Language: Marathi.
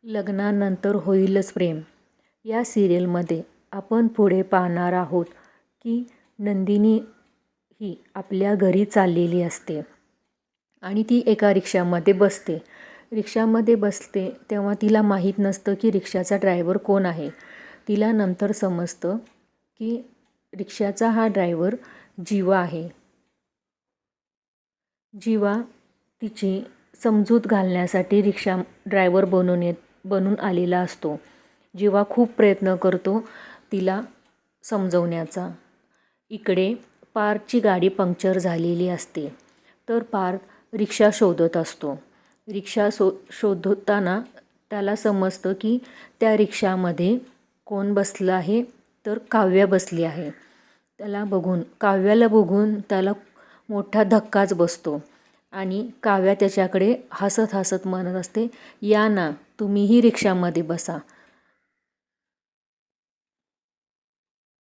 लग्नानंतर होईलच प्रेम या सिरियलमध्ये आपण पुढे पाहणार आहोत की नंदिनी ही आपल्या घरी चाललेली असते आणि ती एका रिक्षामध्ये बसते. रिक्षामध्ये बसते तेव्हा तिला माहीत नसतं की रिक्षाचा ड्रायव्हर कोण आहे. तिला नंतर समजतं की रिक्षाचा हा ड्रायव्हर जीवा आहे. जीवा तिची समजूत घालण्यासाठी रिक्षा ड्रायव्हर बनून आलेला असतो. जीवा खूप प्रयत्न करतो तिला समजवण्याचा. इकडे पार्थची गाडी पंक्चर झालेली असते तर पार्थ रिक्षा शोधत असतो. रिक्षा शोधताना त्याला समजतं की त्या रिक्षामध्ये कोण बसलं आहे तर काव्या बसली आहे. काव्याला बघून त्याला मोठा धक्काच बसतो आणि काव्या त्याच्याकडे हसत हसत म्हणत असते, या ना तुम्हीही रिक्षामध्ये बसा.